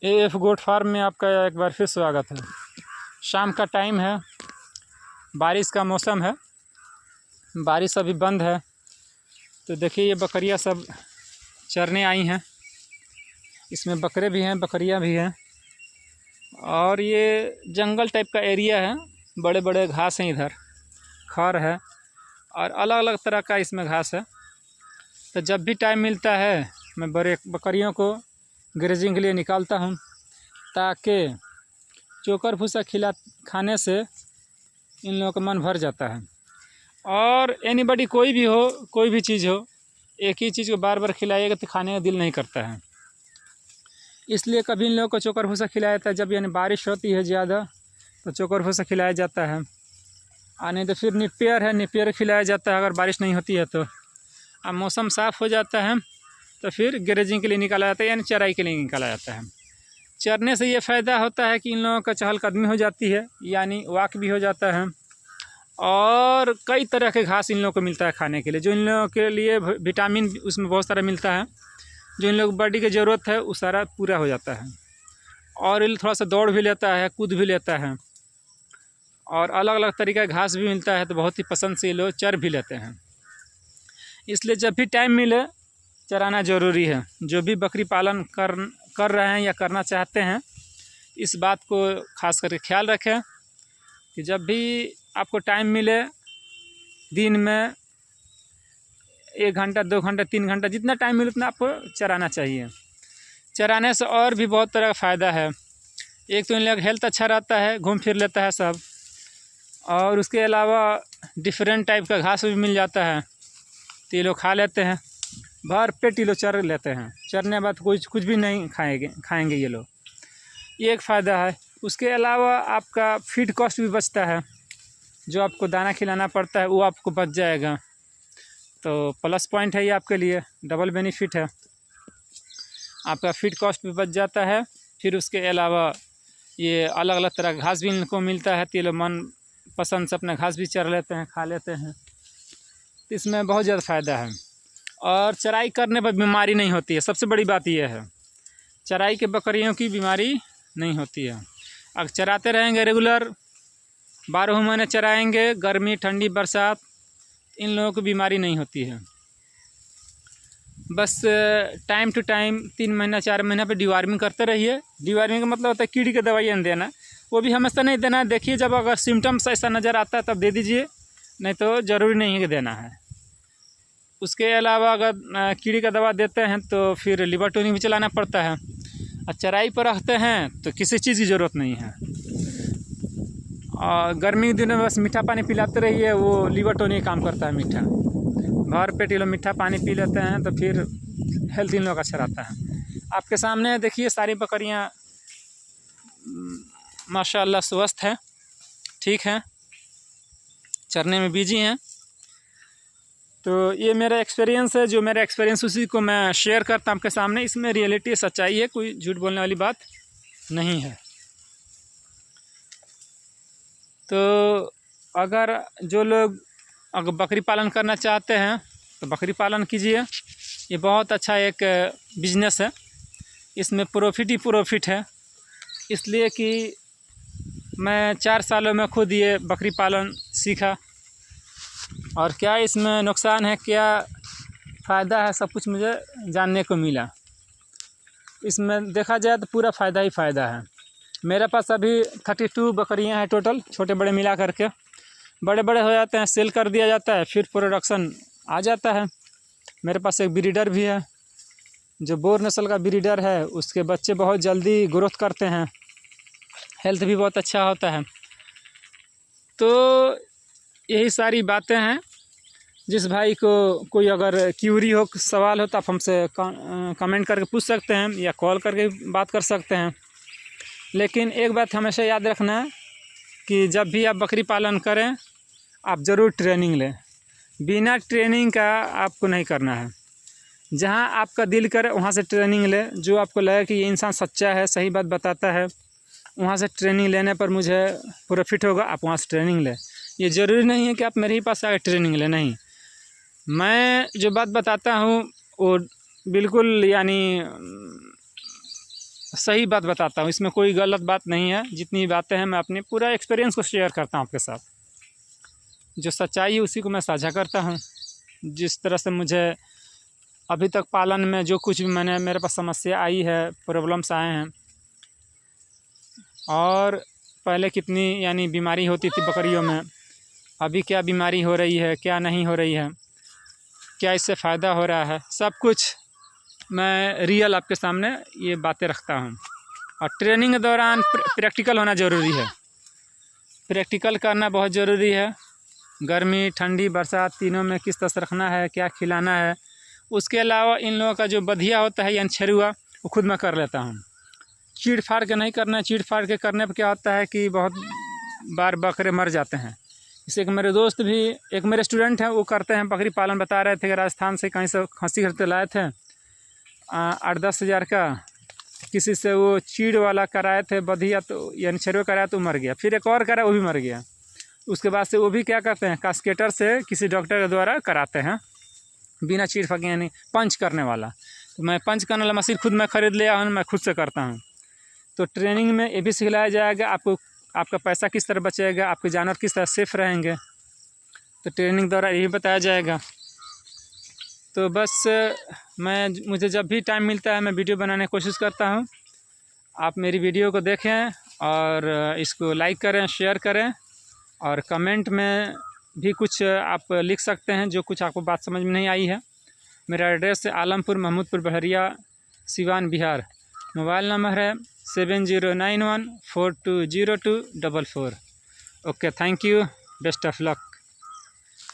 AF goat farm में आपका एक बार फिर स्वागत है। शाम का टाइम है, बारिश का मौसम है, बारिश अभी बंद है। तो देखिए ये बकरियां सब चरने आई हैं। इसमें बकरे भी हैं, बकरियां भी हैं। और ये जंगल टाइप का एरिया है, बड़े बड़े घास हैं, इधर खर है और अलग अलग तरह का इसमें घास है। तो जब भी टाइम मिलता है मैं बड़े बकरियों को ग्रेजिंग के लिए निकालता हूँ, ताकि चोकर भूसा खाने से इन लोगों का मन भर जाता है। और एनीबडी कोई भी हो, कोई भी चीज़ हो, एक ही चीज़ को बार बार खिलाइएगा तो खाने का दिल नहीं करता है। इसलिए कभी इन लोगों को चोकर भूसा खिलाया जाता है। जब यानी बारिश होती है ज़्यादा तो चोकर भूसा खिलाया जाता है, और नहीं तो फिर निपियर है, निपियर खिलाया जाता है अगर बारिश नहीं होती है तो। अब मौसम साफ़ हो जाता है तो फिर ग्रेजिंग के लिए निकाला जाता है, यानी चराई के लिए निकाला जाता है। चरने से ये फ़ायदा होता है कि इन लोगों का चहलकदमी हो जाती है, यानी वॉक भी हो जाता है, और कई तरह के घास इन लोगों को मिलता है खाने के लिए, जो इन लोगों के लिए विटामिन उसमें बहुत सारा मिलता है, जो इन लोगों की बॉडी की ज़रूरत है वो सारा पूरा हो जाता है। और ये थोड़ा सा दौड़ भी लेता है, कूद भी लेता है, और अलग अलग तरीके का घास भी मिलता है, तो बहुत ही पसंद से ये लोग चर भी लेते हैं। इसलिए जब भी टाइम मिले चराना ज़रूरी है। जो भी बकरी पालन कर रहे हैं या करना चाहते हैं, इस बात को खास करके ख्याल रखें कि जब भी आपको टाइम मिले, दिन में 1 घंटा, 2 घंटा, 3 घंटा, जितना टाइम मिले उतना आपको चराना चाहिए। चराने से और भी बहुत तरह का फ़ायदा है। एक तो इन लोग हेल्थ अच्छा रहता है, घूम फिर लेता है सब, और उसके अलावा डिफरेंट टाइप का घास भी मिल जाता है, तो ये लोग खा लेते हैं। भर पेट ये लोग चर लेते हैं। चरने के बाद कुछ भी नहीं खाएंगे ये लोग। ये एक फ़ायदा है। उसके अलावा आपका फीड कॉस्ट भी बचता है, जो आपको दाना खिलाना पड़ता है वो आपको बच जाएगा। तो प्लस पॉइंट है ये आपके लिए, डबल बेनिफिट है। आपका फीड कॉस्ट भी बच जाता है। फिर उसके अलावा ये अलग अलग तरह का घास भी इनको मिलता है, तो ये लोग मन पसंद से अपना घास भी चर लेते हैं, खा लेते हैं। तो इसमें बहुत ज़्यादा फ़ायदा है। और चराई करने पर बीमारी नहीं होती है, सबसे बड़ी बात यह है। चराई के बकरियों की बीमारी नहीं होती है। अगर चराते रहेंगे रेगुलर, 12 महीने चराएंगे, गर्मी ठंडी बरसात, इन लोगों को बीमारी नहीं होती है। बस टाइम टू टाइम 3 महीना 4 महीना पे डिवार्मिंग करते रहिए। डिवार्मिंग का मतलब होता है कीड़ी की दवाई देना। वो भी हमेशा नहीं देना। देखिए जब अगर सिम्टम्स ऐसा नज़र आता है तब दे दीजिए, नहीं तो ज़रूरी नहीं है कि देना है। उसके अलावा अगर कीड़ी का दवा देते हैं तो फिर लिवर टोनिक भी चलाना पड़ता है। और चराई पर रखते हैं तो किसी चीज़ की ज़रूरत नहीं है। और गर्मी के दिनों में बस मीठा पानी पिलाते रहिए, वो लिवर टोनिक काम करता है। मीठा भर पेट ये लोग मीठा पानी पी लेते हैं, तो फिर हेल्थ इन लोग अच्छा रहता है। आपके सामने देखिए सारी बकरियाँ माशाल्लाह स्वस्थ हैं, ठीक हैं, चरने में बिजी हैं। तो ये मेरा एक्सपीरियंस है, जो मेरा एक्सपीरियंस उसी को मैं शेयर करता हूँ आपके सामने। इसमें रियलिटी सच्चाई है, कोई झूठ बोलने वाली बात नहीं है। तो अगर जो लोग अगर बकरी पालन करना चाहते हैं तो बकरी पालन कीजिए। ये बहुत अच्छा एक बिजनेस है, इसमें प्रॉफिट ही प्रॉफिट है। इसलिए कि मैं 4 सालों में खुद ये बकरी पालन सीखा, और क्या इसमें नुकसान है, क्या फ़ायदा है, सब कुछ मुझे जानने को मिला। इसमें देखा जाए तो पूरा फ़ायदा ही फ़ायदा है। मेरे पास अभी 32 बकरियां हैं टोटल, छोटे बड़े मिला करके। बड़े बड़े हो जाते हैं, सेल कर दिया जाता है, फिर प्रोडक्शन आ जाता है। मेरे पास एक ब्रीडर भी है, जो बोर नस्ल का ब्रीडर है। उसके बच्चे बहुत जल्दी ग्रोथ करते हैं, हेल्थ भी बहुत अच्छा होता है। तो यही सारी बातें हैं। जिस भाई को कोई अगर क्यूरी हो, सवाल हो, तो आप हमसे कमेंट करके पूछ सकते हैं या कॉल करके बात कर सकते हैं। लेकिन एक बात हमेशा याद रखना है कि जब भी आप बकरी पालन करें, आप ज़रूर ट्रेनिंग लें। बिना ट्रेनिंग का आपको नहीं करना है। जहां आपका दिल करे वहां से ट्रेनिंग लें। जो आपको लगे कि ये इंसान सच्चा है, सही बात बताता है, वहां से ट्रेनिंग लेने पर मुझे प्रॉफिट होगा, आप वहां से ट्रेनिंग लें। ये ज़रूरी नहीं है कि आप मेरे ही पास आकर ट्रेनिंग लें, नहीं। मैं जो बात बताता हूँ वो बिल्कुल यानी सही बात बताता हूँ, इसमें कोई गलत बात नहीं है। जितनी बातें हैं मैं अपने पूरा एक्सपीरियंस को शेयर करता हूँ आपके साथ। जो सच्चाई है उसी को मैं साझा करता हूँ। जिस तरह से मुझे अभी तक पालन में जो कुछ भी मेरे पास समस्या आई है, प्रॉब्लम्स आए हैं, और पहले कितनी यानी बीमारी होती थी बकरियों में, अभी क्या बीमारी हो रही है, क्या नहीं हो रही है, क्या इससे फ़ायदा हो रहा है, सब कुछ मैं रियल आपके सामने ये बातें रखता हूँ। और ट्रेनिंग के दौरान प्रैक्टिकल होना ज़रूरी है। प्रैक्टिकल करना बहुत ज़रूरी है। गर्मी, ठंडी, बरसात तीनों में किस तरह से रखना है, क्या खिलाना है। उसके अलावा इन लोगों का जो बधिया होता है यानी छरुआ, वो खुद मैं कर लेता हूँ। चीड़ फाड़ के नहीं करना है। चीड़ फाड़ के करने पर क्या होता है कि बहुत बार बकरे मर जाते हैं। इसे एक मेरे दोस्त भी, एक मेरे स्टूडेंट हैं, वो करते हैं बकरी पालन, बता रहे थे कि राजस्थान से कहीं से खस्सी खरीद के लाए थे 8-10 हज़ार का। किसी से वो चीड़ वाला कराए थे बधिया, तो यानी छरुआ कराया तो मर गया। फिर एक और करा, वो भी मर गया। उसके बाद से वो भी क्या करते हैं, कास्केटर से किसी डॉक्टर के द्वारा कराते हैं बिना चीड़ फाड़, यानी पंच करने वाला। तो मैं पंच करने वाला मशीन खुद मैं ख़रीद लिया हूँ, मैं खुद से करता हूँ। तो ट्रेनिंग में ये भी सिखलाया जाएगा आपको, आपका पैसा किस तरह बचेगा, आपके जानवर किस तरह सेफ रहेंगे, तो ट्रेनिंग द्वारा यही बताया जाएगा। तो बस मुझे जब भी टाइम मिलता है मैं वीडियो बनाने की कोशिश करता हूँ। आप मेरी वीडियो को देखें और इसको लाइक करें, शेयर करें, और कमेंट में भी कुछ आप लिख सकते हैं जो कुछ आपको बात समझ में नहीं आई है। मेरा एड्रेस है आलमपुर, महमूदपुर, बहरिया, सिवान, बिहार। मोबाइल नंबर है 7091420244। Okay, thank you, best of luck.